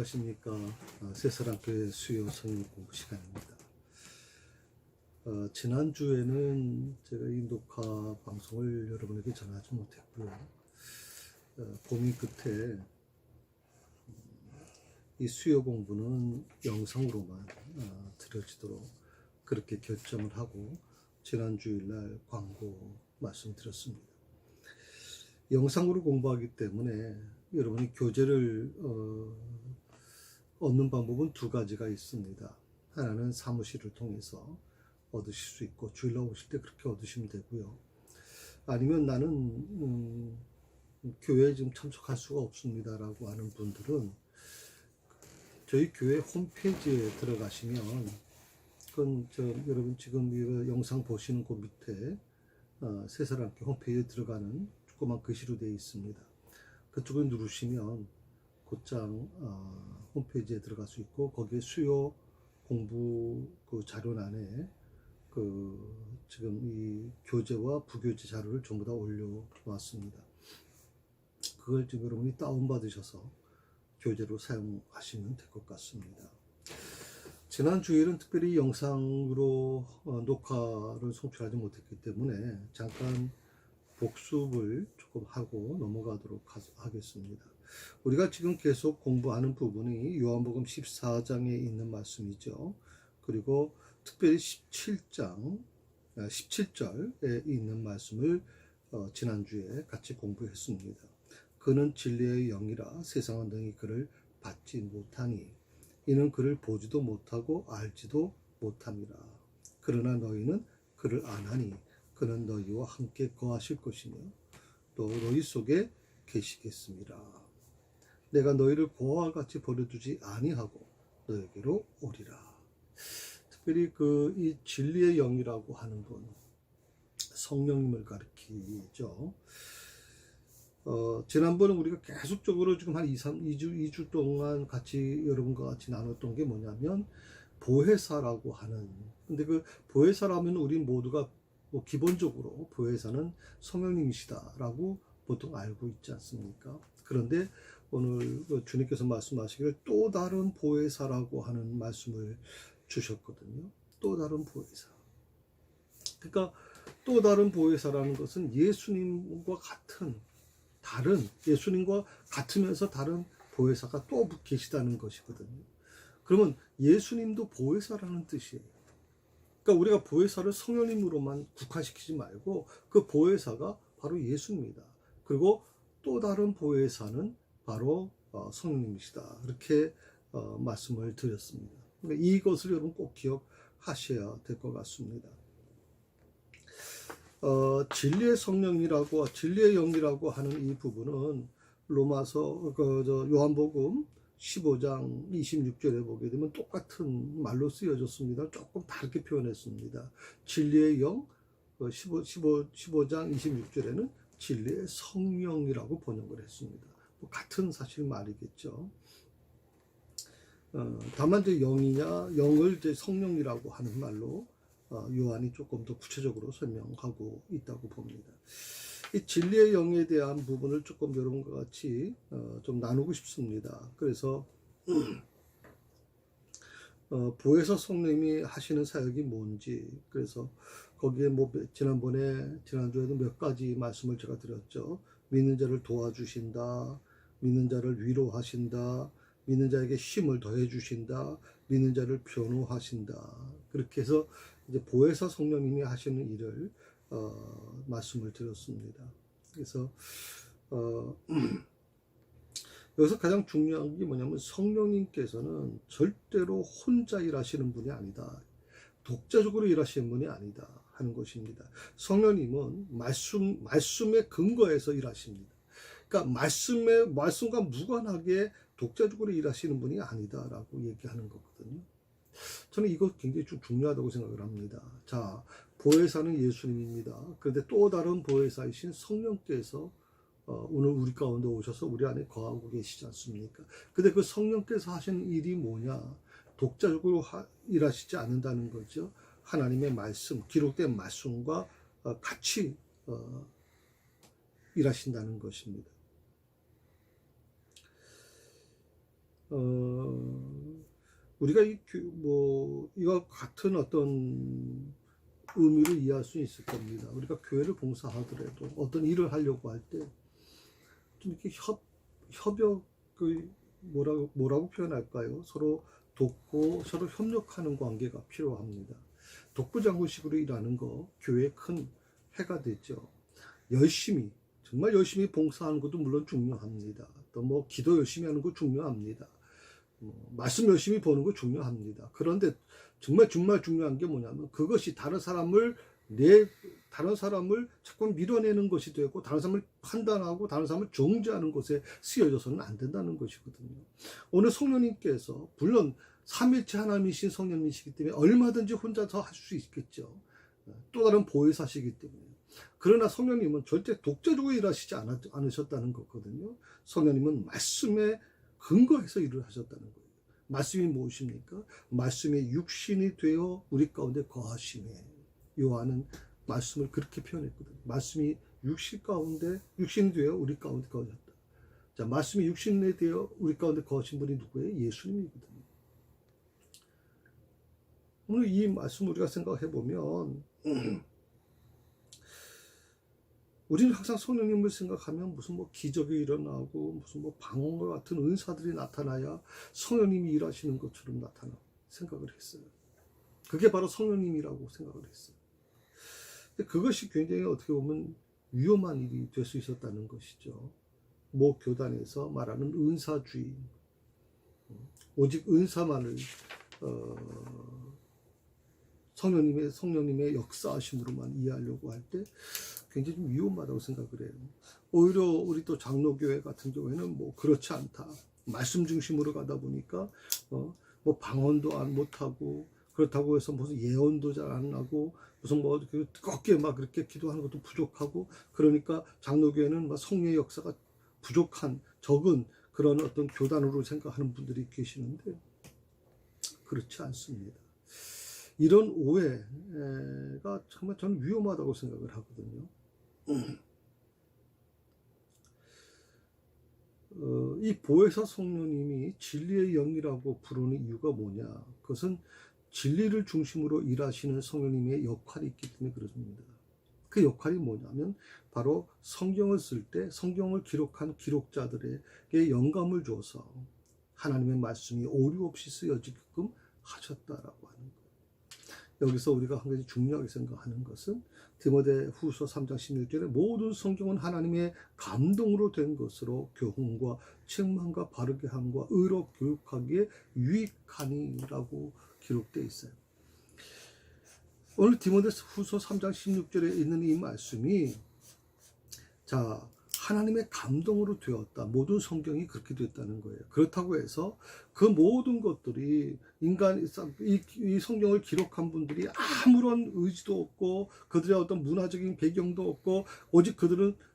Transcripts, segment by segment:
안녕하십니까. 새사랑교회 수요 성경 공부 시간입니다. 지난주에는 제가 이 녹화 방송을 여러분에게 전하지 못했고요. 고민 끝에 이 수요 공부는 영상으로만 드려지도록 그렇게 결정을 하고 지난주일날 광고 말씀드렸습니다. 영상으로 공부하기 때문에 여러분이 교재를 얻는 방법은 두 가지가 있습니다. 하나는 사무실을 통해서 얻으실 수 있고 주일날 오실 때 그렇게 얻으시면 되고요. 아니면 나는 교회에 지금 참석할 수가 없습니다 라고 하는 분들은 저희 교회 홈페이지에 들어가시면 그건 여러분 지금 이 영상 보시는 그 밑에 새사랑교회 홈페이지에 들어가는 조그만 글씨로 되어 있습니다. 그쪽을 누르시면 곧장 홈페이지에 들어갈 수 있고 거기에 수요 공부 그 자료란에 지금 이 교재와 부교재 자료를 전부 다 올려놓았습니다. 그걸 지금 여러분이 다운받으셔서 교재로 사용하시면 될 것 같습니다. 지난 주일은 특별히 영상으로 녹화를 송출하지 못했기 때문에 잠깐 복습을 조금 하고 넘어가도록 하겠습니다. 우리가 지금 계속 공부하는 부분이 요한복음 14장에 있는 말씀이죠. 그리고 특별히 17절에 있는 말씀을 지난주에 같이 공부했습니다. 그는 진리의 영이라 세상은 능히 그를 받지 못하니 이는 그를 보지도 못하고 알지도 못함이라. 그러나 너희는 그를 아나니 그는 너희와 함께 거하실 것이며 또 너희 속에 계시겠습니다. 내가 너희를 고아와 같이 버려두지 아니하고 너에게로 오리라. 특별히 이 진리의 영이라고 하는 분, 성령님을 가리키죠. 지난번에 우리가 계속적으로 지금 한 2주 동안 같이 여러분과 같이 나눴던 게 뭐냐면 보혜사라고 하는, 근데 그 보혜사라면 우리 모두가 기본적으로 보혜사는 성령님이시다라고 보통 알고 있지 않습니까? 그런데 오늘 주님께서 말씀하시기를 또 다른 보혜사라고 하는 말씀을 주셨거든요. 또 다른 보혜사. 그러니까 또 다른 보혜사라는 것은 예수님과 예수님과 같으면서 다른 보혜사가 또 계시다는 것이거든요. 그러면 예수님도 보혜사라는 뜻이에요. 그러니까 우리가 보혜사를 성령님으로만 국한시키지 말고 그 보혜사가 바로 예수입니다. 그리고 또 다른 보혜사는 바로 성령님이시다. 이렇게 말씀을 드렸습니다. 그러니까 이것을 여러분 꼭 기억하셔야 될 것 같습니다. 진리의 성령이라고 진리의 영이라고 하는 이 부분은 로마서 요한복음 15장 26절에 보게 되면 똑같은 말로 쓰여졌습니다. 조금 다르게 표현했습니다. 진리의 영 15장 26절에는 진리의 성령이라고 번역을 했습니다. 같은 사실 말이겠죠. 다만 이제 영을 이제 성령이라고 하는 말로 요한이 조금 더 구체적으로 설명하고 있다고 봅니다. 이 진리의 영에 대한 부분을 조금 여러분과 같이 좀 나누고 싶습니다. 그래서 보혜사 성령님이 하시는 사역이 뭔지, 그래서 거기에 지난주에도 몇 가지 말씀을 제가 드렸죠. 믿는 자를 도와주신다, 믿는 자를 위로하신다, 믿는 자에게 힘을 더해 주신다, 믿는 자를 변호하신다. 그렇게 해서 이제 보혜사 성령님이 하시는 일을 말씀을 드렸습니다. 그래서 여기서 가장 중요한 게 뭐냐면 성령님께서는 절대로 혼자 일하시는 분이 아니다. 독자적으로 일하시는 분이 아니다 하는 것입니다. 성령님은 말씀에 근거해서 일하십니다. 그러니까 말씀과 무관하게 독자적으로 일하시는 분이 아니다라고 얘기하는 거거든요. 저는 이거 굉장히 좀 중요하다고 생각을 합니다. 자, 보혜사는 예수님입니다. 그런데 또 다른 보혜사이신 성령께서 오늘 우리 가운데 오셔서 우리 안에 거하고 계시지 않습니까? 근데 그 성령께서 하시는 일이 뭐냐? 독자적으로 일하시지 않는다는 거죠. 하나님의 말씀, 기록된 말씀과 같이 일하신다는 것입니다. 우리가 이와 같은 어떤 의미를 이해할 수 있을 겁니다. 우리가 교회를 봉사하더라도 어떤 일을 하려고 할 때 좀 이렇게 협역, 뭐라고 표현할까요? 서로 돕고 서로 협력하는 관계가 필요합니다. 독부장군식으로 일하는 거 교회에 큰 해가 되죠. 정말 열심히 봉사하는 것도 물론 중요합니다. 또 뭐 기도 열심히 하는 거 중요합니다. 말씀 열심히 보는 거 중요합니다. 그런데 정말 중요한 게 뭐냐면 그것이 다른 사람을 자꾸 밀어내는 것이 되고 다른 사람을 판단하고 다른 사람을 정죄하는 것에 쓰여져서는 안 된다는 것이거든요. 오늘 성령님께서 물론 삼일체 하나님이신 성령님이시기 때문에 얼마든지 혼자서 할 수 있겠죠. 또 다른 보혜사시기 때문에. 그러나 성령님은 절대 독자적으로 일하시지 않으셨다는 거거든요. 성령님은 말씀에 근거해서 일을 하셨다는 거예요. 말씀이 무엇입니까? 말씀이 육신이 되어 우리 가운데 거하심에, 요한은 말씀을 그렇게 표현했거든요. 말씀이 육신이 되어 우리 가운데 거하셨다. 자, 말씀이 육신이 되어 우리 가운데 거하신 분이 누구예요? 예수님이거든요. 오늘 이 말씀 우리가 생각해 보면 우리는 항상 성령님을 생각하면 무슨 기적이 일어나고 무슨 방언과 같은 은사들이 나타나야 성령님이 일하시는 것처럼 생각을 했어요. 그게 바로 성령님이라고 생각을 했어요. 근데 그것이 굉장히 어떻게 보면 위험한 일이 될 수 있었다는 것이죠. 모 교단에서 말하는 은사주의, 오직 은사만을 성령님의 역사하심으로만 이해하려고 할 때 굉장히 좀 위험하다고 생각을 해요. 오히려 우리 또 장로교회 같은 경우에는 그렇지 않다. 말씀 중심으로 가다 보니까 방언도 못하고 그렇다고 해서 무슨 예언도 잘 안 나고 무슨 뜨겁게 그렇게 기도하는 것도 부족하고 그러니까 장로교회는 성령의 역사가 부족한 적은 그런 어떤 교단으로 생각하는 분들이 계시는데 그렇지 않습니다. 이런 오해가 정말 저는 위험하다고 생각을 하거든요. 이 보혜사 성령님이 진리의 영이라고 부르는 이유가 뭐냐? 그것은 진리를 중심으로 일하시는 성령님의 역할이 있기 때문에 그렇습니다. 그 역할이 뭐냐면 바로 성경을 쓸 때 성경을 기록한 기록자들에게 영감을 줘서 하나님의 말씀이 오류 없이 쓰여지게끔 하셨다라고 하는 거예요. 여기서 우리가 한 가지 중요하게 생각하는 것은 디모데후서 3장 16절에 모든 성경은 하나님의 감동으로 된 것으로 교훈과 책망과 바르게 함과 의로 교육하기에 유익하니라고 기록되어 있어요. 오늘 디모데후서 3장 16절에 있는 이 말씀이 하나님의 감동으로 되었다. 모든 성경이 그렇게 됐다는 거예요. 그렇다고 해서 그 모든 것들이 이 성경을 기록한 분들이 아무런 의지도 없고 그들의 어떤 문화적인 배경도 없고 오직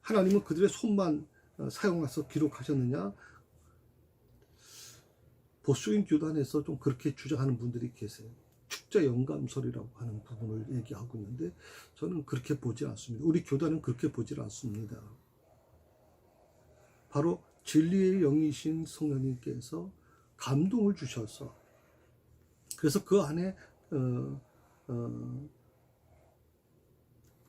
하나님은 그들의 손만 사용해서 기록하셨느냐? 보수인 교단에서 좀 그렇게 주장하는 분들이 계세요. 축자 영감설이라고 하는 부분을 얘기하고 있는데 저는 그렇게 보지 않습니다. 우리 교단은 그렇게 보지 않습니다. 바로 진리의 영이신 성령님께서 감동을 주셔서 그래서 그 안에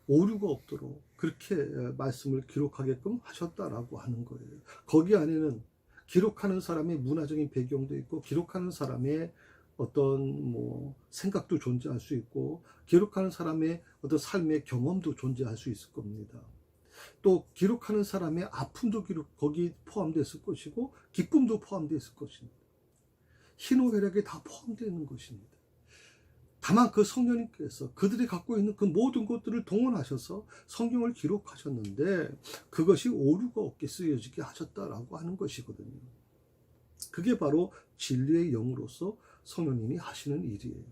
오류가 없도록 그렇게 말씀을 기록하게끔 하셨다라고 하는 거예요. 거기 안에는 기록하는 사람의 문화적인 배경도 있고 기록하는 사람의 어떤 생각도 존재할 수 있고 기록하는 사람의 어떤 삶의 경험도 존재할 수 있을 겁니다. 또 기록하는 사람의 아픔도 거기 포함되어 있을 것이고 기쁨도 포함되어 있을 것입니다. 희노애락이 다 포함되어 있는 것입니다. 다만 그 성령님께서 그들이 갖고 있는 그 모든 것들을 동원하셔서 성경을 기록하셨는데 그것이 오류가 없게 쓰여지게 하셨다라고 하는 것이거든요. 그게 바로 진리의 영으로서 성령님이 하시는 일이에요.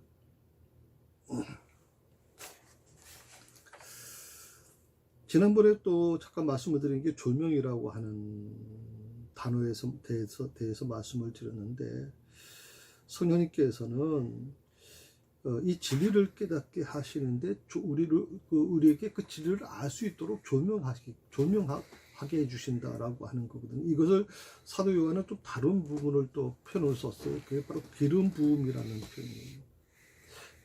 지난번에 또 잠깐 말씀을 드린 게 조명이라고 하는 단어에 대해서 말씀을 드렸는데 성령님께서는 이 진리를 깨닫게 하시는데 우리에게 그 진리를 알 수 있도록 하게 해주신다라고 하는 거거든요. 이것을 사도 요한은 또 다른 부분을 또 표현을 썼어요. 그게 바로 기름 부음이라는 표현이에요.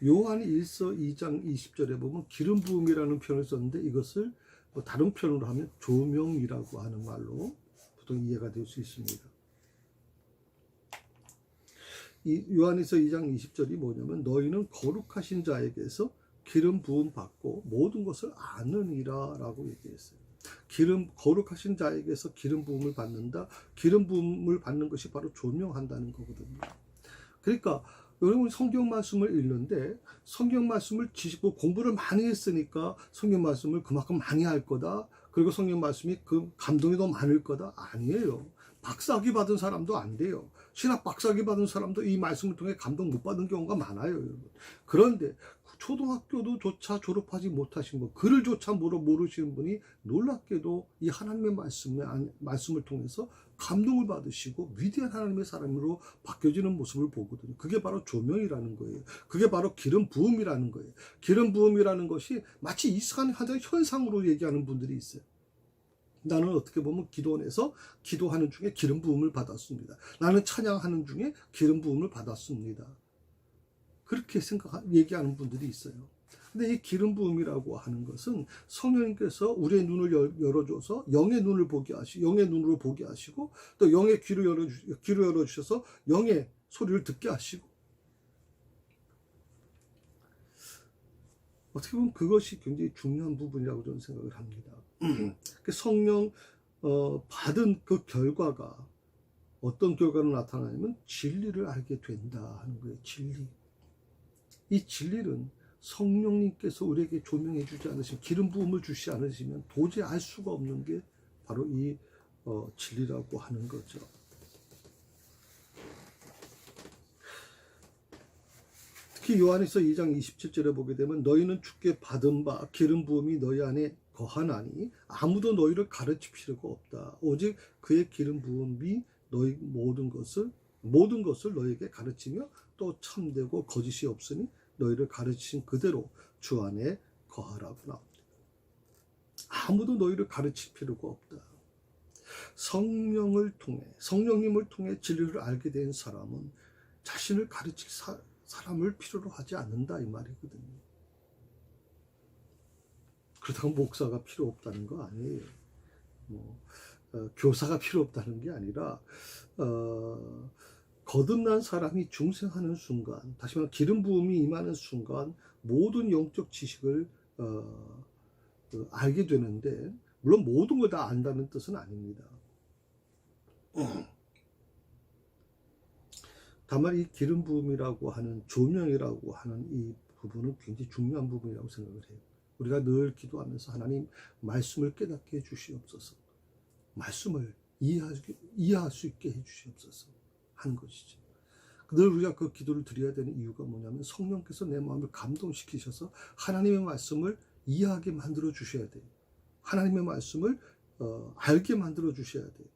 요한 1서 2장 20절에 보면 기름 부음이라는 표현을 썼는데 이것을 뭐 다른 표현으로 하면 조명이라고 하는 말로 보통 이해가 될 수 있습니다. 이 요한일서 2장 20절이 뭐냐면 너희는 거룩하신 자에게서 기름 부음 받고 모든 것을 아느니라 라고 얘기했어요. 거룩하신 자에게서 기름 부음을 받는다. 기름 부음을 받는 것이 바로 조명한다는 거거든요. 그러니까 여러분 성경 말씀을 읽는데 성경 말씀을 지식고 공부를 많이 했으니까 성경 말씀을 그만큼 많이 할 거다. 그리고 성경 말씀이 그 감동이 더 많을 거다. 아니에요. 박사학위 받은 사람도 안 돼요. 신학 박사학위 받은 사람도 이 말씀을 통해 감동 못 받은 경우가 많아요, 여러분. 그런데 초등학교도 조차 졸업하지 못하신 분, 글을 조차 모르시는 분이 놀랍게도 이 하나님의 말씀을 통해서 감동을 받으시고 위대한 하나님의 사람으로 바뀌어지는 모습을 보거든요. 그게 바로 조명이라는 거예요. 그게 바로 기름 부음이라는 거예요. 기름 부음이라는 것이 마치 이상한 현상으로 얘기하는 분들이 있어요. 나는 어떻게 보면 기도원에서 기도하는 중에 기름 부음을 받았습니다. 나는 찬양하는 중에 기름 부음을 받았습니다. 그렇게 얘기하는 분들이 있어요. 근데 이 기름 부음이라고 하는 것은 성령님께서 우리의 눈을 열어줘서 영의 눈을 보게 하시고, 영의 눈으로 보게 하시고, 또 영의 귀를 열어주셔서 영의 소리를 듣게 하시고, 어떻게 보면 그것이 굉장히 중요한 부분이라고 저는 생각을 합니다. 성령 받은 그 결과가 어떤 결과로 나타나냐면 진리를 알게 된다 하는 거예요. 진리. 이 진리는 성령님께서 우리에게 조명해 주지 않으시면, 기름 부음을 주시 않으시면 도저히 알 수가 없는 게 바로 이 진리라고 하는 거죠. 특히 요한일서 2장 27절에 보게 되면 너희는 주께 받은 바 기름 부음이 너희 안에 거하나니 아무도 너희를 가르칠 필요가 없다. 오직 그의 기름 부음이 너희 모든 것을 너희에게 가르치며 또 참되고 거짓이 없으니 너희를 가르치신 그대로 주 안에 거하라고 나옵니다. 아무도 너희를 가르칠 필요가 없다. 성령님을 통해 진리를 알게 된 사람은 자신을 가르칠 사람을 필요로 하지 않는다 이 말이거든요. 그렇다고 목사가 필요 없다는 거 아니에요. 교사가 필요 없다는 게 아니라 거듭난 사람이 중생하는 순간, 다시 말해 기름 부음이 임하는 순간 모든 영적 지식을 알게 되는데, 물론 모든 걸 다 안다는 뜻은 아닙니다. 다만 이 기름 부음이라고 하는 조명이라고 하는 이 부분은 굉장히 중요한 부분이라고 생각을 해요. 우리가 늘 기도하면서 하나님 말씀을 깨닫게 해주시옵소서, 말씀을 이해할 수 있게 해주시옵소서 하는 것이죠. 늘 우리가 그 기도를 드려야 되는 이유가 뭐냐면 성령께서 내 마음을 감동시키셔서 하나님의 말씀을 이해하게 만들어 주셔야 돼요. 하나님의 말씀을 알게 만들어 주셔야 돼요.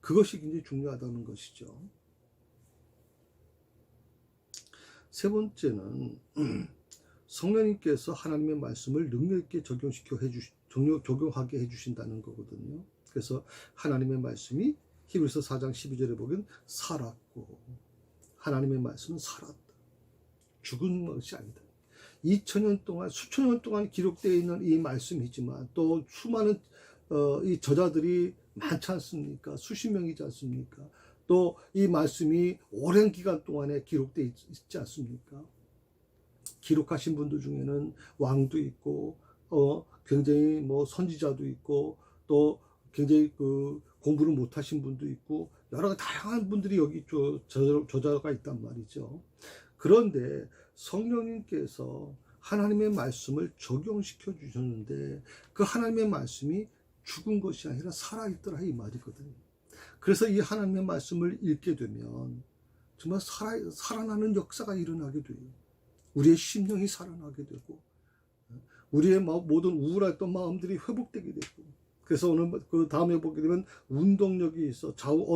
그것이 굉장히 중요하다는 것이죠. 세 번째는 성령님께서 하나님의 말씀을 능력 있게 적용하게 해주신다는 거거든요. 그래서 하나님의 말씀이 히브리서 4장 12절에 보면 살았고, 하나님의 말씀은 살았다. 죽은 것이 아니다. 2000년 동안, 수천 년 동안 기록되어 있는 이 말씀이지만 또 수많은 이 저자들이 많지 않습니까? 수십 명이지 않습니까? 또 이 말씀이 오랜 기간 동안에 기록되어 있지 않습니까? 기록하신 분들 중에는 왕도 있고, 굉장히 선지자도 있고, 또 굉장히 공부를 못하신 분도 있고, 여러 다양한 분들이 여기 저자가 있단 말이죠. 그런데 성령님께서 하나님의 말씀을 적용시켜 주셨는데 그 하나님의 말씀이 죽은 것이 아니라 살아있더라 이 말이거든요. 그래서 이 하나님의 말씀을 읽게 되면 정말 살아나는 역사가 일어나게 돼요. 우리의 심령이 살아나게 되고, 우리의 모든 우울했던 마음들이 회복되게 되고, 그래서 오늘 그 다음에 보게 되면 운동력이 있어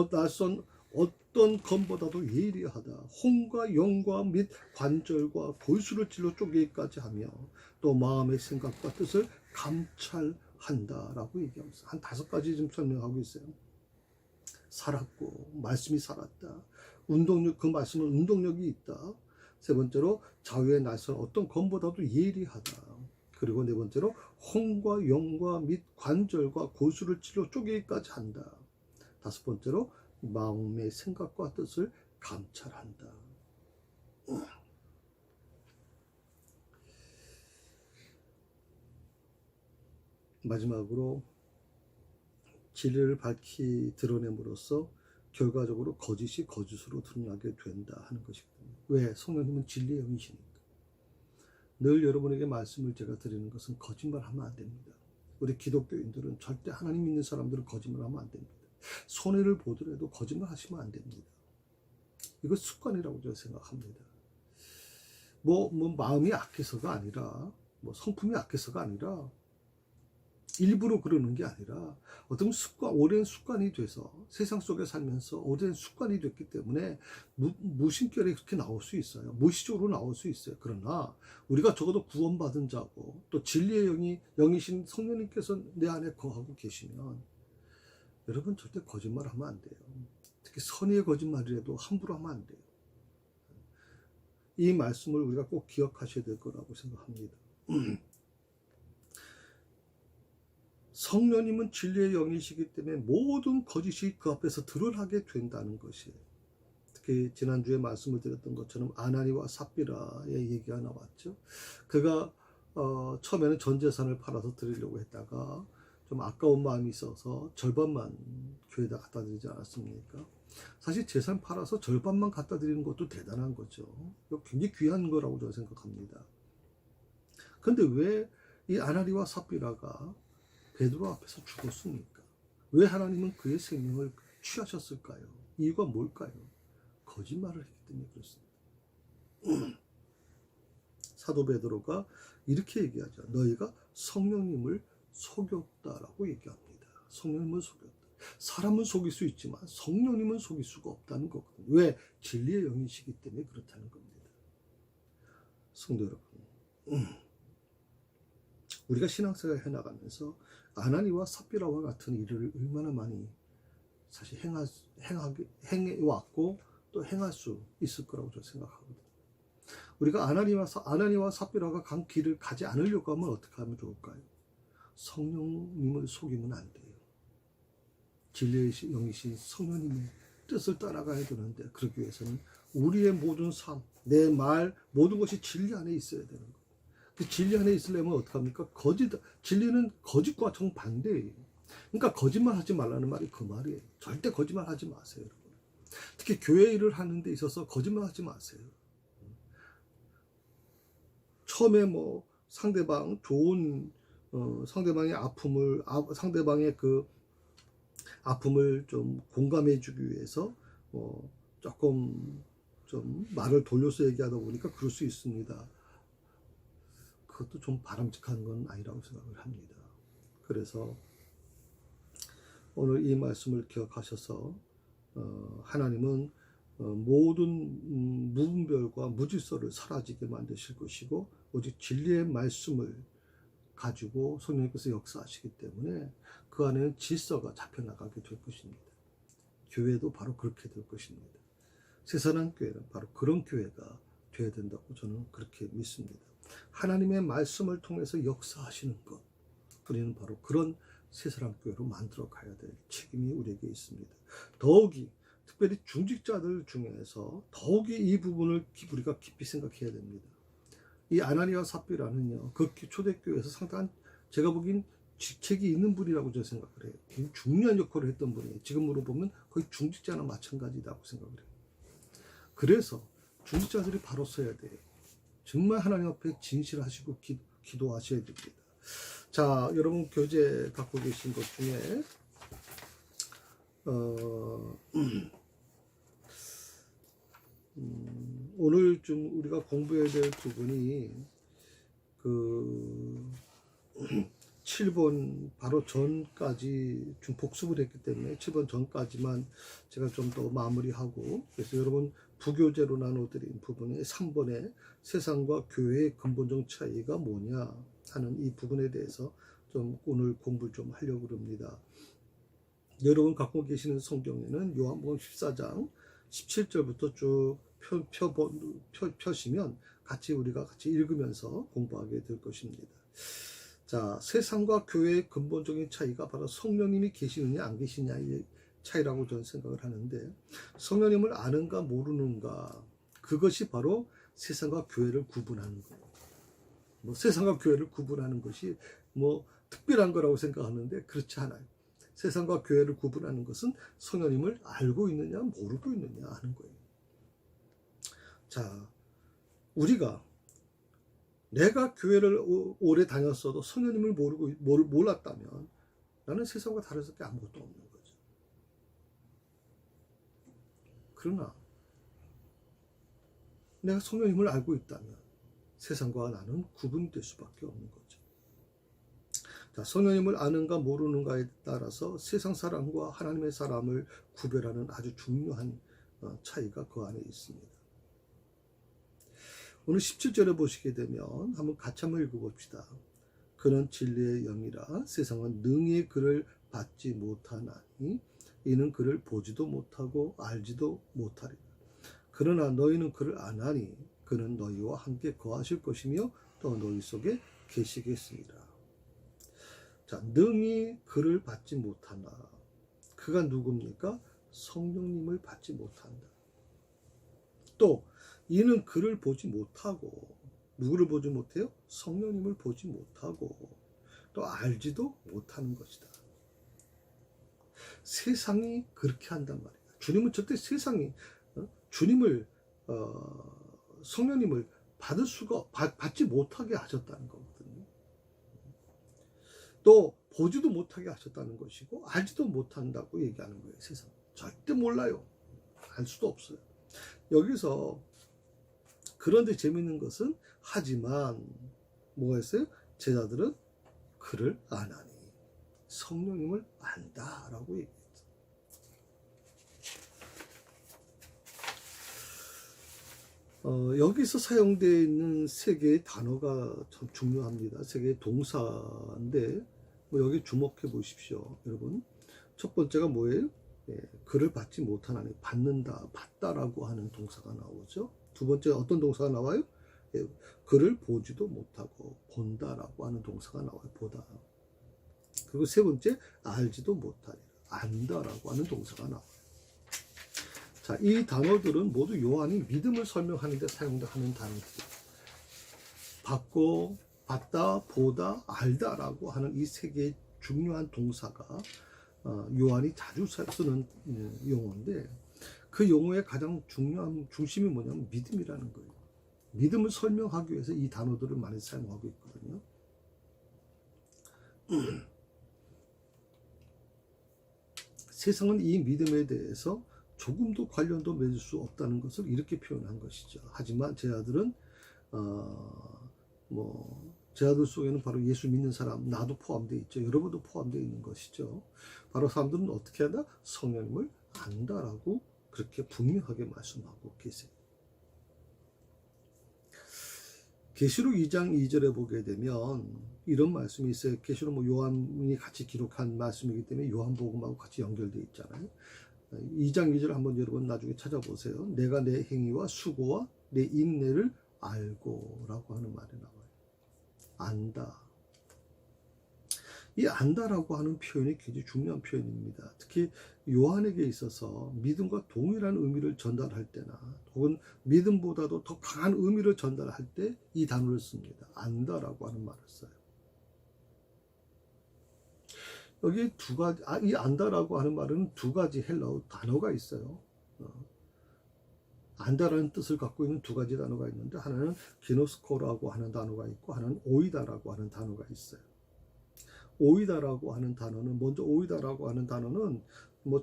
낯선 어떤 검보다도 예리하다. 혼과 영과 및 관절과 골수를 찔러 쪼개기까지 하며 또 마음의 생각과 뜻을 감찰 한다라고 얘기하면서 한 5가지 좀 설명하고 있어요. 살았고, 말씀이 살았다. 운동력, 그 말씀은 운동력이 있다. 세 번째로 자유의 날선 어떤 검보다도 예리하다. 그리고 네 번째로 혼과 영과 및 관절과 고수를 찔러 쪼개기까지 한다. 다섯 번째로 마음의 생각과 뜻을 감찰한다. 마지막으로 진리를 밝히 드러냄으로써 결과적으로 거짓이 거짓으로 드러나게 된다 하는 것이거든요. 왜? 성령님은 진리의 영이시니까. 늘 여러분에게 말씀을 제가 드리는 것은 거짓말하면 안 됩니다. 우리 기독교인들은 절대 하나님 믿는 사람들은 거짓말하면 안 됩니다. 손해를 보더라도 거짓말하시면 안 됩니다. 이거 습관이라고 저는 생각합니다. 뭐 마음이 약해서가 아니라, 성품이 약해서가 아니라, 일부러 그러는 게 아니라 어떤 오랜 습관이 돼서 세상 속에 살면서 오랜 습관이 됐기 때문에 무심결에 그렇게 나올 수 있어요. 무의식적으로 나올 수 있어요. 그러나 우리가 적어도 구원받은 자고 또 진리의 영이신 성령님께서 내 안에 거하고 계시면 여러분 절대 거짓말하면 안 돼요. 특히 선의의 거짓말이라도 함부로 하면 안 돼요. 이 말씀을 우리가 꼭 기억하셔야 될 거라고 생각합니다. 성령님은 진리의 영이시기 때문에 모든 거짓이 그 앞에서 드러나게 된다는 것이에요. 특히 지난주에 말씀을 드렸던 것처럼 아나니와 삽비라의 얘기가 나왔죠. 그가 처음에는 전 재산을 팔아서 드리려고 했다가 좀 아까운 마음이 있어서 절반만 교회에다 갖다 드리지 않았습니까? 사실 재산 팔아서 절반만 갖다 드리는 것도 대단한 거죠. 이거 굉장히 귀한 거라고 저는 생각합니다. 그런데 왜 이 아나니와 삽비라가 베드로 앞에서 죽었습니까? 왜 하나님은 그의 생명을 취하셨을까요? 이유가 뭘까요? 거짓말을 했기 때문에 그렇습니다. 사도 베드로가 이렇게 얘기하죠. 너희가 성령님을 속였다라고 얘기합니다. 성령님을 속였다. 사람은 속일 수 있지만 성령님은 속일 수가 없다는 거거든요. 왜? 진리의 영이시기 때문에 그렇다는 겁니다. 성도 여러분, 우리가 신앙생활을 해나가면서 아나니와 삽비라와 같은 일을 얼마나 많이 사실 행해왔고 또 행할 수 있을 거라고 저는 생각하거든요. 우리가 아나니와 삽비라가 간 길을 가지 않으려고 하면 어떻게 하면 좋을까요? 성령님을 속이면 안 돼요. 진리의 영이신 성령님의 뜻을 따라가야 되는데 그러기 위해서는 우리의 모든 삶, 내 말, 모든 것이 진리 안에 있어야 되는 거예요. 그 진리 안에 있으려면 어떡합니까? 진리는 거짓과 정반대예요. 그러니까 거짓말 하지 말라는 말이 그 말이에요. 절대 거짓말 하지 마세요, 여러분. 특히 교회 일을 하는 데 있어서 거짓말 하지 마세요. 처음에 상대방 상대방의 상대방의 그 아픔을 좀 공감해 주기 위해서 조금 좀 말을 돌려서 얘기하다 보니까 그럴 수 있습니다. 그것도 좀 바람직한 건 아니라고 생각을 합니다. 그래서 오늘 이 말씀을 기억하셔서 하나님은 모든 무분별과 무질서를 사라지게 만드실 것이고 오직 진리의 말씀을 가지고 성령님께서 역사하시기 때문에 그 안에는 질서가 잡혀나가게 될 것입니다. 교회도 바로 그렇게 될 것입니다. 세상한 교회는 바로 그런 교회가 되어야 된다고 저는 그렇게 믿습니다. 하나님의 말씀을 통해서 역사하시는 것, 우리는 바로 그런 새사랑 교회로 만들어 가야 될 책임이 우리에게 있습니다. 더욱이 특별히 중직자들 중에서 더욱이 이 부분을 우리가 깊이 생각해야 됩니다. 이 아나니와 삽비라는요, 그 초대교회에서 상당한 제가 보기엔 직책이 있는 분이라고 저는 생각을 해요. 굉장히 중요한 역할을 했던 분이에요. 지금으로 보면 거의 중직자나 마찬가지라고 생각을 해요. 그래서 중직자들이 바로 서야 돼요. 정말 하나님 앞에 진실하시고 기도하셔야 됩니다. 자, 여러분 교재 갖고 계신 것 중에 오늘 좀 우리가 공부해야 될 부분이 그 7번 바로 전까지 좀 복습을 했기 때문에 7번 전까지만 제가 좀 더 마무리하고, 그래서 여러분 부교재로 나눠드린 부분의 3번에 세상과 교회의 근본적 차이가 뭐냐 하는 이 부분에 대해서 좀 오늘 공부를 좀 하려고 합니다. 여러분 갖고 계시는 성경에는 요한복음 14장 17절부터 쭉 펴시면 우리가 같이 읽으면서 공부하게 될 것입니다. 자, 세상과 교회의 근본적인 차이가 바로 성령님이 계시느냐 안 계시냐의 차이라고 저는 생각을 하는데, 성령님을 아는가 모르는가, 그것이 바로 세상과 교회를 구분하는 거예요. 세상과 교회를 구분하는 것이 특별한 거라고 생각하는데 그렇지 않아요. 세상과 교회를 구분하는 것은 성령님을 알고 있느냐 모르고 있느냐 하는 거예요. 자, 내가 교회를 오래 다녔어도 성령님을 몰랐다면 나는 세상과 다르게 아무것도 없는 거죠. 그러나 내가 성령님을 알고 있다면 세상과 나는 구분될 수밖에 없는 거죠. 자, 성령님을 아는가 모르는가에 따라서 세상 사람과 하나님의 사람을 구별하는 아주 중요한 차이가 그 안에 있습니다. 오늘 17절에 보시게 되면 한번 같이 한번 읽어봅시다. 그는 진리의 영이라 세상은 능히 그를 받지 못하나니 이는 그를 보지도 못하고 알지도 못하리라. 그러나 너희는 그를 아나니 그는 너희와 함께 거하실 것이며 또 너희 속에 계시겠습니다. 자, 능히 그를 받지 못한다. 그가 누굽니까? 성령님을 받지 못한다. 또 이는 그를 보지 못하고, 누구를 보지 못해요? 성령님을 보지 못하고 또 알지도 못하는 것이다. 세상이 그렇게 한단 말이야. 주님은 절대 세상이 주님을 성령님을 받지 못하게 하셨다는 거거든요. 또 보지도 못하게 하셨다는 것이고 알지도 못한다고 얘기하는 거예요. 세상 절대 몰라요. 알 수도 없어요. 여기서 그런데 재밌는 것은, 하지만 뭐가 했어요? 제자들은 그를 아나니 성령님을 안다라고 얘기했죠. 여기서 사용되어 있는 세 개의 단어가 참 중요합니다. 세 개의 동사인데 여기 주목해 보십시오. 여러분, 첫 번째가 뭐예요? 그를 받지 못하나니, 받는다, 받다라고 하는 동사가 나오죠. 두 번째 어떤 동사가 나와요? 그를 보지도 못하고 본다라고 하는 동사가 나와요. 보다. 그리고 세 번째, 알지도 못하리라, 안다라고 하는 동사가 나와요. 자, 이 단어들은 모두 요한이 믿음을 설명하는 데 사용하는 단어들이에요. 받고, 받다, 보다, 알다라고 하는 이 세 개의 중요한 동사가 요한이 자주 쓰는 용어인데, 그 용어의 가장 중요한 중심이 뭐냐면 믿음이라는 거예요. 믿음을 설명하기 위해서 이 단어들을 많이 사용하고 있거든요. 세상은 이 믿음에 대해서 조금도 관련도 맺을 수 없다는 것을 이렇게 표현한 것이죠. 하지만 제 아들은 제 아들 속에는 바로 예수 믿는 사람, 나도 포함되어 있죠. 여러분도 포함되어 있는 것이죠. 바로 사람들은 어떻게 한다? 성령님을 안다라고 그렇게 분명하게 말씀하고 계세요. 계시록 2장 2절에 보게 되면 이런 말씀이 있어요. 계시록 요한이 같이 기록한 말씀이기 때문에 요한복음하고 같이 연결되어 있잖아요. 2장 2절 한번 여러분 나중에 찾아보세요. 내가 내 행위와 수고와 내 인내를 알고 라고 하는 말이 나와요. 안다. 이 안다라고 하는 표현이 굉장히 중요한 표현입니다. 특히 요한에게 있어서 믿음과 동일한 의미를 전달할 때나 혹은 믿음보다도 더 강한 의미를 전달할 때 이 단어를 씁니다. 안다라고 하는 말을 써요. 여기 두 가지, 이 안다라고 하는 말은 두 가지 헬라어 단어가 있어요. 안다라는 뜻을 갖고 있는 두 가지 단어가 있는데, 하나는 기노스코라고 하는 단어가 있고 하나는 오이다라고 하는 단어가 있어요. 오이다라고 하는 단어는, 먼저 오이다라고 하는 단어는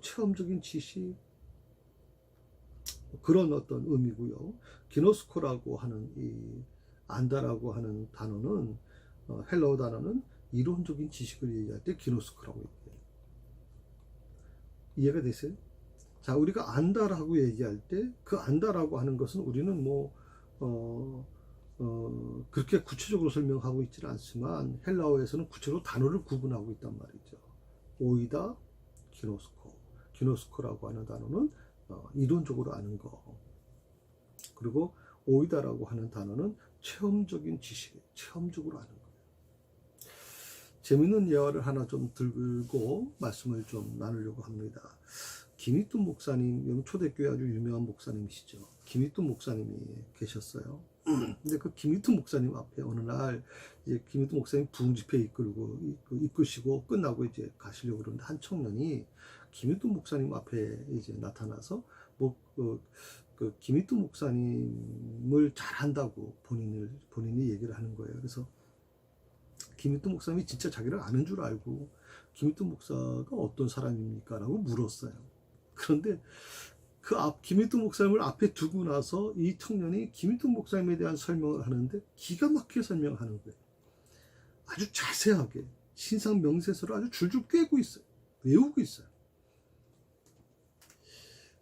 체험적인 지식, 그런 어떤 의미고요. 기노스코라고 하는 이 안다라고 하는 단어는, 헬라어 단어는 이론적인 지식을 얘기할 때 기노스코라고 얘기해요. 이해가 되세요? 자, 우리가 안다라고 얘기할 때 그 안다라고 하는 것은 우리는 그렇게 구체적으로 설명하고 있지는 않지만 헬라어에서는 구체적으로 단어를 구분하고 있단 말이죠. 오이다, 기노스코. 기노스코라고 하는 단어는 이론적으로 아는 거. 그리고 오이다라고 하는 단어는 체험적인 지식, 체험적으로 아는 거예요. 재밌는 예화를 하나 좀 들고 말씀을 좀 나누려고 합니다. 김익돈 목사님, 초대교회 아주 유명한 목사님이시죠. 김익돈 목사님이 계셨어요. 근데 그 김익돈 목사님 앞에 어느 날 이제 김익돈 목사님 부흥집회 이끄시고 끝나고 이제 가시려고 그러는데 한 청년이 김익돈 목사님 앞에 이제 나타나서 그 김익돈 목사님을 잘한다고 본인이 얘기를 하는 거예요. 그래서 김익돈 목사님이 진짜 자기를 아는 줄 알고 김익돈 목사가 어떤 사람입니까? 라고 물었어요. 그런데 김익돈 목사님을 앞에 두고 나서 이 청년이 김익돈 목사님에 대한 설명을 하는데 기가 막히게 설명하는 거예요. 아주 자세하게 신상 명세서를 아주 줄줄 꿰고 있어요. 외우고 있어요.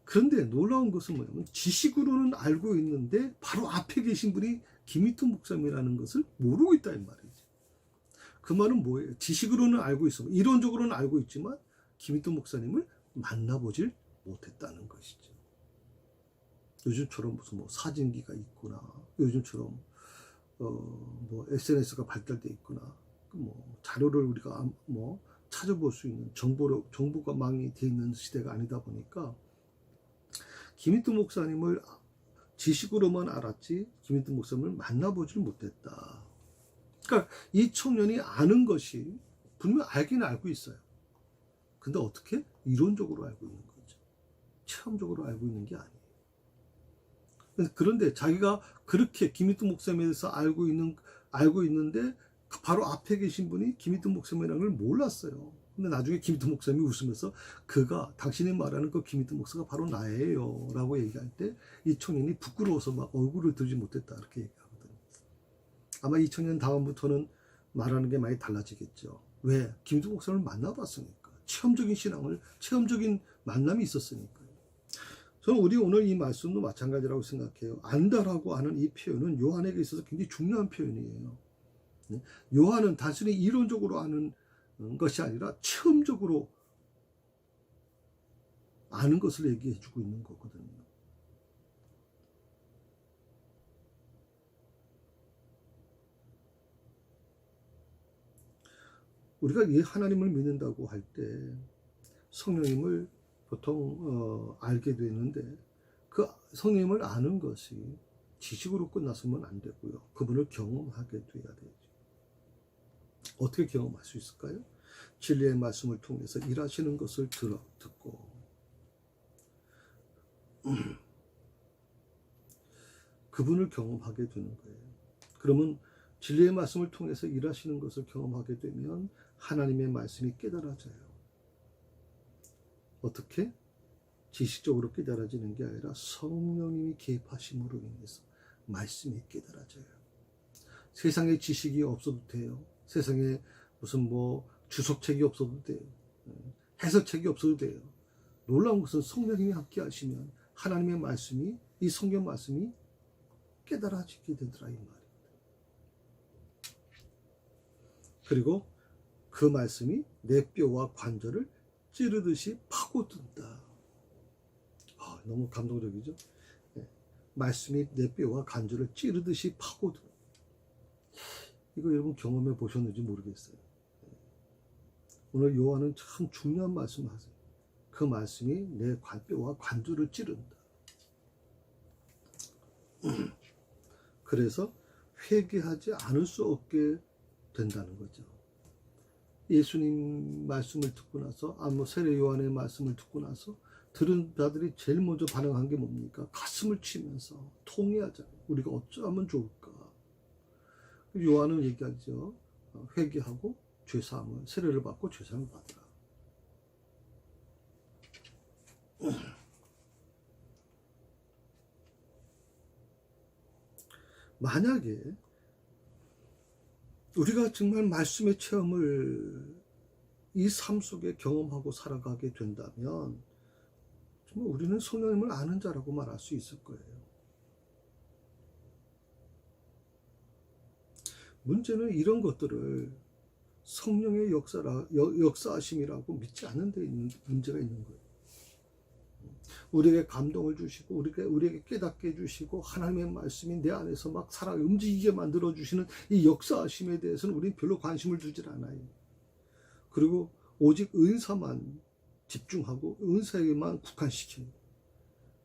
그런데 놀라운 것은 뭐냐면 지식으로는 알고 있는데 바로 앞에 계신 분이 김익돈 목사님이라는 것을 모르고 있다 이 말이죠. 그 말은 뭐예요? 지식으로는 알고 있어. 이론적으로는 알고 있지만 김익돈 목사님을 만나보질 못했다는 것이죠. 요즘처럼 무슨 뭐 사진기가 있구나. 요즘처럼 뭐 SNS가 발달돼 있구나. 뭐 자료를 우리가 뭐 찾아볼 수 있는 정보가 망이 돼 있는 시대가 아니다 보니까 김익돈 목사님을 지식으로만 알았지 김익돈 목사님을 만나보질 못했다. 그러니까 이 청년이 아는 것이 분명 알긴 알고 있어요. 근데 어떻게? 이론적으로 알고 있는 거죠. 체험적으로 알고 있는 게 아니에요. 그런데 자기가 그렇게 김익돈 목사님에 대해서 알고 있는데 바로 앞에 계신 분이 김익돈 목사님이라는 걸 몰랐어요. 근데 나중에 김익돈 목사님이 웃으면서 당신이 말하는 그 김익돈 목사가 바로 나예요 라고 얘기할 때 이 청년이 부끄러워서 막 얼굴을 들지 못했다 이렇게 얘기하거든요. 아마 이 청년 다음부터는 말하는 게 많이 달라지겠죠. 왜? 김익돈 목사님을 만나봤으니까. 체험적인 만남이 있었으니까요. 저는 우리 오늘 이 말씀도 마찬가지라고 생각해요. 안다라고 하는 이 표현은 요한에게 있어서 굉장히 중요한 표현이에요. 요한은 단순히 이론적으로 아는 것이 아니라 체험적으로 아는 것을 얘기해 주고 있는 거거든요. 우리가 이 하나님을 믿는다고 할 때 성령님을 보통 알게 되는데 그 성령님을 아는 것이 지식으로 끝나서는 안 되고요. 그분을 경험하게 돼야 되죠. 어떻게 경험할 수 있을까요? 진리의 말씀을 통해서 일하시는 것을 듣고 그분을 경험하게 되는 거예요. 그러면 진리의 말씀을 통해서 일하시는 것을 경험하게 되면 하나님의 말씀이 깨달아져요. 어떻게? 지식적으로 깨달아지는 게 아니라 성령님이 개입하심으로 인해서 말씀이 깨달아져요. 세상에 지식이 없어도 돼요. 세상에 무슨 뭐 주석책이 없어도 돼요. 해석책이 없어도 돼요. 놀라운 것은 성령님이 함께 하시면 하나님의 말씀이, 이 성경 말씀이 깨달아지게 되더라 이 말입니다. 그리고 그 말씀이 내 뼈와 관절을 찌르듯이 파고든다. 너무 감동적이죠? 말씀이 내 뼈와 관절을 찌르듯이 파고든. 이거 여러분 경험해 보셨는지 모르겠어요. 오늘 요한은 참 중요한 말씀을 하세요. 그 말씀이 내 뼈와 관절을 찌른다. 그래서 회개하지 않을 수 없게 된다는 거죠. 예수님 말씀을 듣고 나서, 세례 요한의 말씀을 듣고 나서 들은 자들이 제일 먼저 반응한 게 뭡니까? 가슴을 치면서 통회하자. 우리가 어쩌면 좋을까? 요한은 얘기하죠. 회개하고 죄사함을, 세례를 받고 죄사함을 받으라. 만약에 우리가 정말 말씀의 체험을 이 삶 속에 경험하고 살아가게 된다면 정말 우리는 성령님을 아는 자라고 말할 수 있을 거예요. 문제는 이런 것들을 성령의 역사하심이라고 믿지 않는 데 있는 문제가 있는 거예요. 우리에게 감동을 주시고 우리에게 깨닫게 해주시고 하나님의 말씀이 내 안에서 막 살아 움직이게 만들어 주시는 이 역사하심에 대해서는 우리는 별로 관심을 두질 않아요. 그리고 오직 은사만 집중하고 은사에게만 국한시킵니다.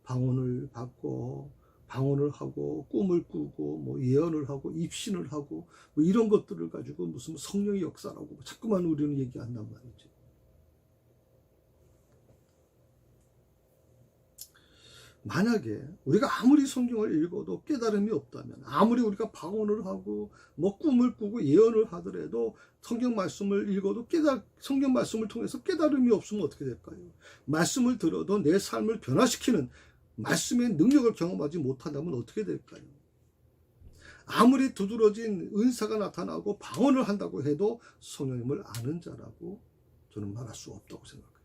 방언을 받고 방언을 하고 꿈을 꾸고 뭐 예언을 하고 입신을 하고 뭐 이런 것들을 가지고 무슨 성령의 역사라고 자꾸만 우리는 얘기한단 말이죠. 만약에 우리가 아무리 성경을 읽어도 깨달음이 없다면, 아무리 우리가 방언을 하고 뭐 꿈을 꾸고 예언을 하더라도 성경 말씀을 읽어도 성경 말씀을 통해서 깨달음이 없으면 어떻게 될까요? 말씀을 들어도 내 삶을 변화시키는 말씀의 능력을 경험하지 못한다면 어떻게 될까요? 아무리 두드러진 은사가 나타나고 방언을 한다고 해도 성령님을 아는 자라고 저는 말할 수 없다고 생각합니다.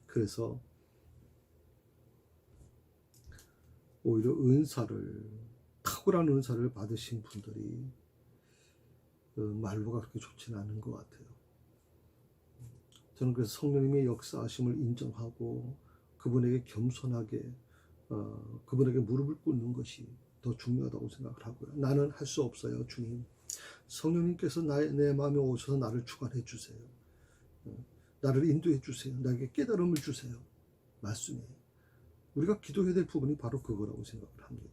그래서 오히려 탁월한 은사를 받으신 분들이 말로가 그렇게 좋지는 않은 것 같아요. 저는 그래서 성령님의 역사하심을 인정하고 그분에게 겸손하게 그분에게 무릎을 꿇는 것이 더 중요하다고 생각을 하고요. 나는 할 수 없어요, 주님. 성령님께서 내 마음에 오셔서 나를 주관해 주세요. 나를 인도해 주세요. 나에게 깨달음을 주세요. 말씀에 우리가 기도해야 될 부분이 바로 그거라고 생각을 합니다.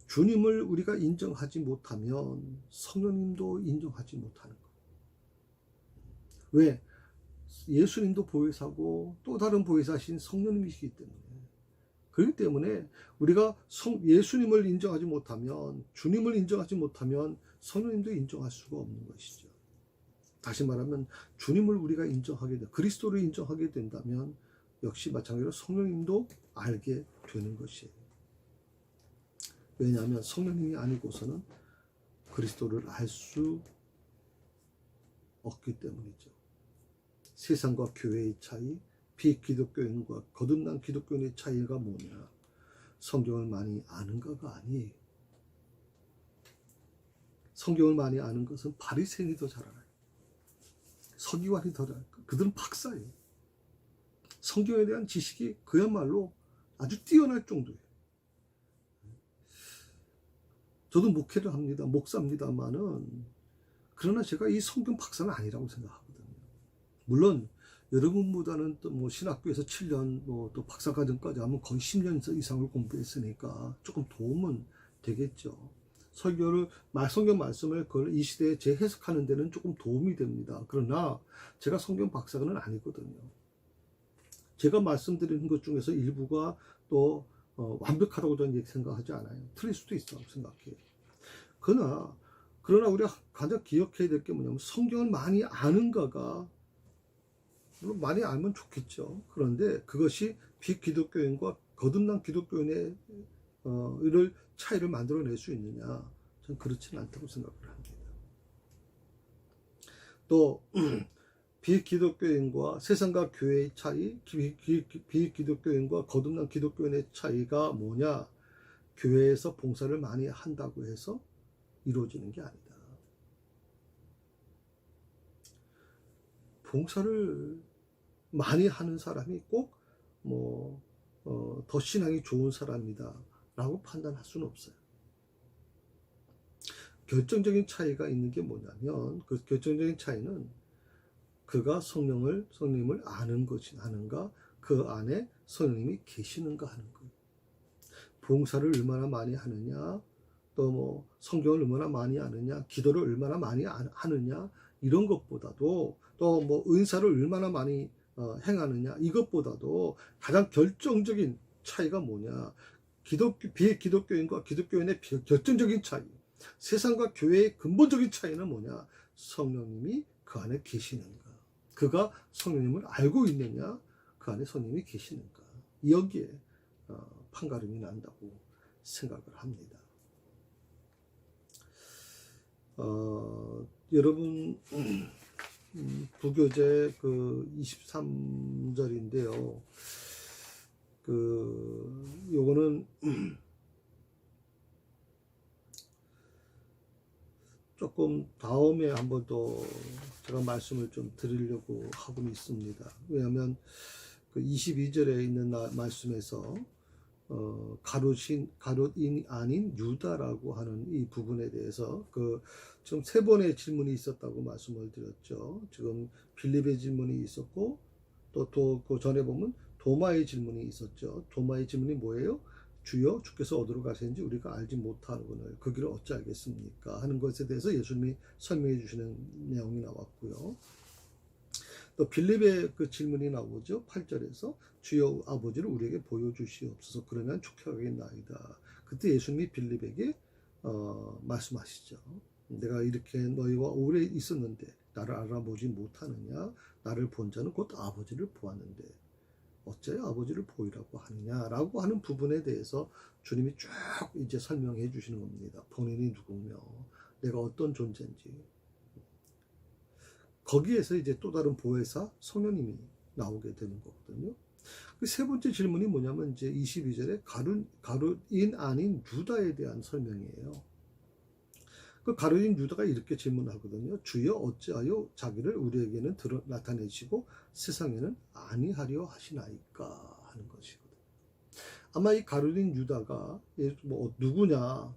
주님을 우리가 인정하지 못하면 성령님도 인정하지 못하는 거예요. 왜? 예수님도 보혜사고 또 다른 보혜사신 성령님이시기 때문에. 그렇기 때문에 우리가 예수님을 인정하지 못하면, 주님을 인정하지 못하면 성령님도 인정할 수가 없는 것이죠. 다시 말하면 주님을 우리가 그리스도를 인정하게 된다면 역시 마찬가지로 성령님도 알게 되는 것이에요. 왜냐하면 성령님이 아니고서는 그리스도를 알 수 없기 때문이죠. 세상과 교회의 차이, 비기독교인과 거듭난 기독교인의 차이가 뭐냐? 성경을 많이 아는가가 아니에요. 성경을 많이 아는 것은 바리새인이 더 잘 알아요. 서기관이 더 잘 알아요. 그들은 박사예요. 성경에 대한 지식이 그야말로 아주 뛰어날 정도예요. 저도 목회를 합니다. 목사입니다만은 그러나 제가 이 성경 박사는 아니라고 생각하거든요. 물론 여러분보다는 또 뭐 신학교에서 7년 또 박사과정까지 하면 거의 10년 이상을 공부했으니까 조금 도움은 되겠죠. 성경 말씀을 이 시대에 재해석하는 데는 조금 도움이 됩니다. 그러나 제가 성경 박사는 아니거든요. 제가 말씀드리는 것 중에서 일부가 또 완벽하다고 저는 생각하지 않아요. 틀릴 수도 있다고 생각해요. 그러나 우리가 가장 기억해야 될 게 뭐냐면 성경을 많이 아는가가, 물론 많이 알면 좋겠죠. 그런데 그것이 비기독교인과 거듭난 기독교인의 차이를 만들어낼 수 있느냐? 저는 그렇지는 않다고 생각을 합니다. 또 비기독교인과 세상과 교회의 차이, 비기독교인과 거듭난 기독교인의 차이가 뭐냐? 교회에서 봉사를 많이 한다고 해서 이루어지는 게 아니다. 봉사를 많이 하는 사람이 꼭 더 신앙이 좋은 사람이다 라고 판단할 수는 없어요. 결정적인 차이가 있는 게 뭐냐면, 그 결정적인 차이는 그가 성령님을 아는가, 그 안에 성령님이 계시는가 하는 거예요. 봉사를 얼마나 많이 하느냐, 또 성경을 얼마나 많이 아느냐, 기도를 얼마나 많이 하느냐, 이런 것보다도 또 은사를 얼마나 많이 행하느냐, 이것보다도 가장 결정적인 차이가 뭐냐? 비기독교인과 기독교인의 결정적인 차이, 세상과 교회의 근본적인 차이는 뭐냐? 성령님이 그 안에 계시는가? 그가 성령님을 알고 있느냐? 그 안에 성령님이 계시는가? 여기에 판가름이 난다고 생각을 합니다. 여러분, 부교재 23절인데요. 요거는 조금 다음에 한번 더 제가 말씀을 좀 드리려고 하고 있습니다. 왜냐하면 그 22절에 있는 말씀에서 가룟인이 아닌 유다라고 하는 이 부분에 대해서 지금 세 번의 질문이 있었다고 말씀을 드렸죠. 지금 빌립의 질문이 있었고 또 그 전에 보면 도마의 질문이 있었죠. 도마의 질문이 뭐예요? 주여 주께서 어디로 가시는지 우리가 알지 못하거늘 그 길을 어찌 알겠습니까? 하는 것에 대해서 예수님이 설명해 주시는 내용이 나왔고요. 또 빌립의 그 질문이 나오죠. 8절에서 주여 아버지를 우리에게 보여주시옵소서 그러면 좋게 하겠나이다. 그때 예수님이 빌립에게 말씀하시죠. 내가 이렇게 너희와 오래 있었는데 나를 알아보지 못하느냐? 나를 본 자는 곧 아버지를 보았는데 어째요 아버지를 보이라고 하느냐라고 하는 부분에 대해서 주님이 쭉 이제 설명해 주시는 겁니다. 본인이 누구며 내가 어떤 존재인지. 거기에서 이제 또 다른 보혜사 성령님이 나오게 되는 거거든요. 그 세 번째 질문이 뭐냐면 이제 22절에 가룟인 아닌 유다에 대한 설명이에요. 그 가룟인 유다가 이렇게 질문하거든요. 주여 어찌하여 자기를 우리에게는 나타내시고 세상에는 아니하려 하시나이까 하는 것이거든요. 아마 이 가룟인 유다가 뭐 누구냐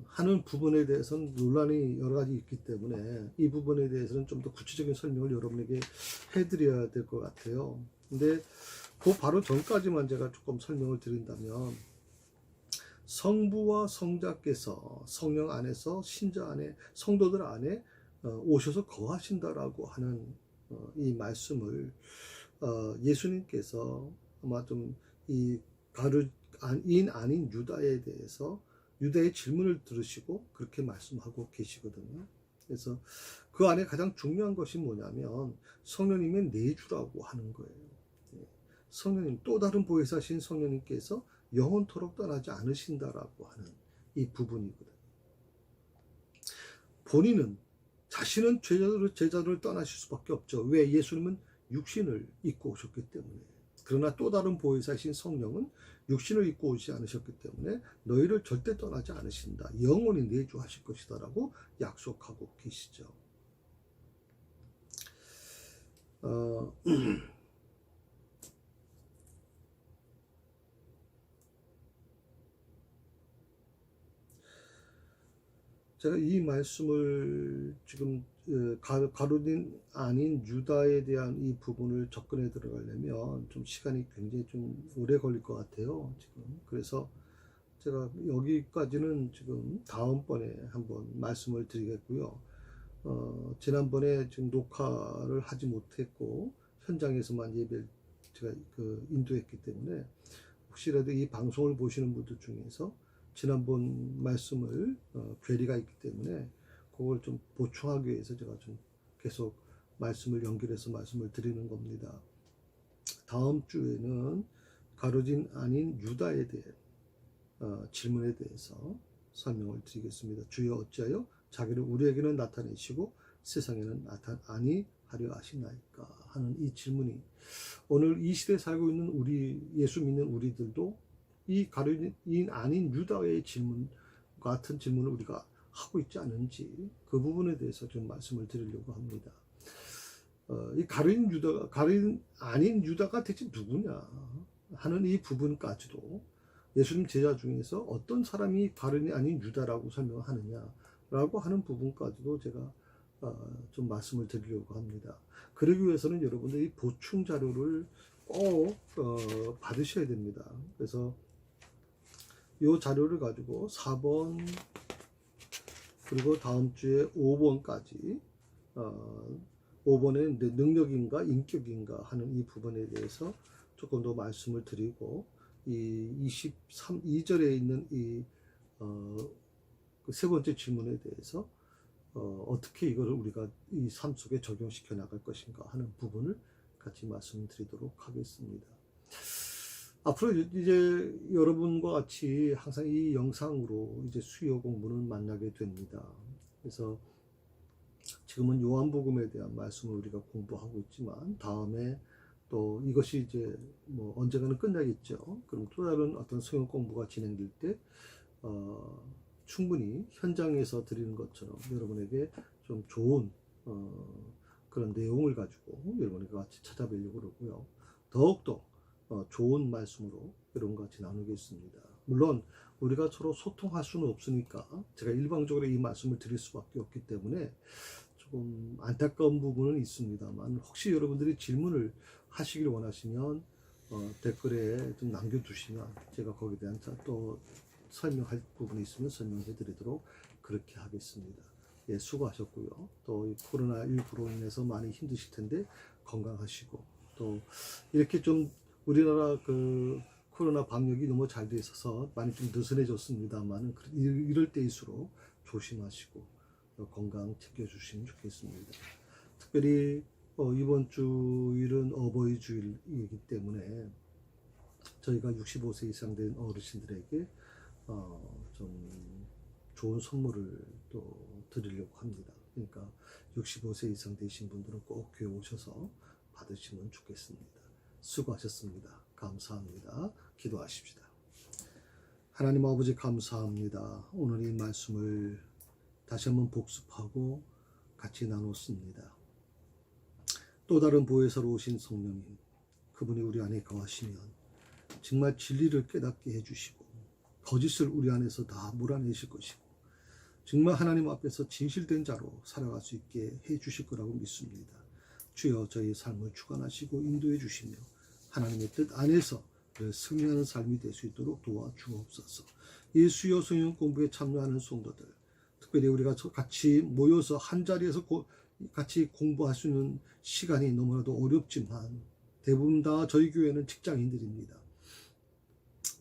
하는 부분에 대해서는 논란이 여러 가지 있기 때문에 이 부분에 대해서는 좀 더 구체적인 설명을 여러분에게 해드려야 될 것 같아요. 근데 그 바로 전까지만 제가 조금 설명을 드린다면 성부와 성자께서 성령 안에서 신자 안에 성도들 안에 오셔서 거하신다라고 하는 이 말씀을 예수님께서 아마 좀 이 가룟인 아닌 유다에 대해서 유다의 질문을 들으시고 그렇게 말씀하고 계시거든요. 그래서 그 안에 가장 중요한 것이 뭐냐면 성령님의 내주라고 하는 거예요. 성령님 또 다른 보혜사신 성령님께서 영원토록 떠나지 않으신다라고 하는 이 부분이거든요. 본인은 자신은 제자들을 떠나실 수밖에 없죠. 왜? 예수님은 육신을 입고 오셨기 때문에. 그러나 또 다른 보혜사신 성령은 육신을 입고 오지 않으셨기 때문에 너희를 절대 떠나지 않으신다. 영원히 내주하실 것이다라고 약속하고 계시죠. 제가 이 말씀을 지금 가룟인 아닌 유다에 대한 이 부분을 접근해 들어가려면 좀 시간이 굉장히 좀 오래 걸릴 것 같아요. 지금 그래서 제가 여기까지는 지금 다음번에 한번 말씀을 드리겠고요. 지난번에 지금 녹화를 하지 못했고 현장에서만 예배를 제가 인도했기 때문에 혹시라도 이 방송을 보시는 분들 중에서 지난번 말씀을 괴리가 있기 때문에 그걸 좀 보충하기 위해서 제가 좀 계속 말씀을 연결해서 말씀을 드리는 겁니다. 다음 주에는 가룟인 아닌 유다에 대한 질문에 대해서 설명을 드리겠습니다. 주여 어찌하여 자기를 우리에게는 나타내시고 세상에는 아니하려 하시나이까 하는 이 질문이 오늘 이 시대에 살고 있는 우리 예수 믿는 우리들도 이 가룟인 아닌 유다의 질문 같은 질문을 우리가 하고 있지 않은지 그 부분에 대해서 좀 말씀을 드리려고 합니다. 이 가룟 아닌 유다가 대체 누구냐 하는 이 부분까지도 예수님 제자 중에서 어떤 사람이 가룟이 아닌 유다라고 설명하느냐라고 하는 부분까지도 제가 좀 말씀을 드리려고 합니다. 그러기 위해서는 여러분들이 보충 자료를 꼭 받으셔야 됩니다. 그래서 이 자료를 가지고 4번 그리고 다음 주에 5번까지 5번에 능력인가 인격인가 하는 이 부분에 대해서 조금 더 말씀을 드리고 이 2절에 있는 이 세 번째 질문에 대해서 어떻게 이거를 우리가 이 삶 속에 적용시켜 나갈 것인가 하는 부분을 같이 말씀드리도록 하겠습니다. 앞으로 이제 여러분과 같이 항상 이 영상으로 이제 수요 공부는 만나게 됩니다. 그래서 지금은 요한복음에 대한 말씀을 우리가 공부하고 있지만 다음에 또 이것이 이제 뭐 언젠가는 끝나겠죠. 그럼 또 다른 어떤 성경 공부가 진행될 때 충분히 현장에서 드리는 것처럼 여러분에게 좀 좋은 그런 내용을 가지고 여러분과 같이 찾아뵈려고 그러고요. 더욱더 좋은 말씀으로 여러분과 같이 나누겠습니다. 물론 우리가 서로 소통할 수는 없으니까 제가 일방적으로 이 말씀을 드릴 수밖에 없기 때문에 조금 안타까운 부분은 있습니다만, 혹시 여러분들이 질문을 하시길 원하시면 댓글에 좀 남겨두시면 제가 거기에 대한 또 설명할 부분이 있으면 설명해 드리도록 그렇게 하겠습니다. 예, 수고하셨고요. 또 코로나19로 인해서 많이 힘드실 텐데 건강하시고, 또 이렇게 좀 우리나라 그 코로나 방역이 너무 잘 돼 있어서 많이 좀 느슨해졌습니다만, 이럴 때일수록 조심하시고 건강 챙겨주시면 좋겠습니다. 특별히 이번 주일은 어버이 주일이기 때문에 저희가 65세 이상 된 어르신들에게 좀 좋은 선물을 또 드리려고 합니다. 그러니까 65세 이상 되신 분들은 꼭 교회 오셔서 받으시면 좋겠습니다. 수고하셨습니다. 감사합니다. 기도하십시다. 하나님 아버지, 감사합니다. 오늘 이 말씀을 다시 한번 복습하고 같이 나눴습니다. 또 다른 보혜사로 오신 성령님, 그분이 우리 안에 거하시면 정말 진리를 깨닫게 해주시고 거짓을 우리 안에서 다 몰아내실 것이고 정말 하나님 앞에서 진실된 자로 살아갈 수 있게 해주실 거라고 믿습니다. 주여, 저희 삶을 주관하시고 인도해 주시며 하나님의 뜻 안에서 승리하는 삶이 될 수 있도록 도와주옵소서. 이 수요 성령 공부에 참여하는 성도들, 특별히 우리가 같이 모여서 한 자리에서 같이 공부할 수 있는 시간이 너무나도 어렵지만 대부분 다 저희 교회는 직장인들입니다.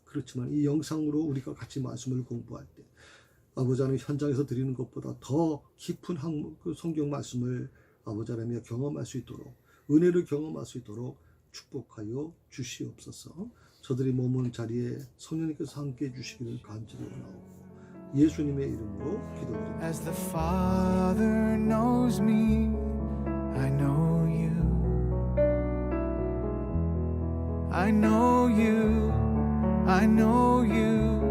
그렇지만 이 영상으로 우리가 같이 말씀을 공부할 때 아버지 하나님 현장에서 드리는 것보다 더 깊은 성경 말씀을 아버지 하나님 경험할 수 있도록, 은혜를 경험할 수 있도록 축복하여 주시옵소서. 저들이 머무는 자리에 성령님께서 함께해 주시기를 간절히 원하옵고 예수님의 이름으로 기도드립니다. As the Father knows me, I know you. I know you. I know you.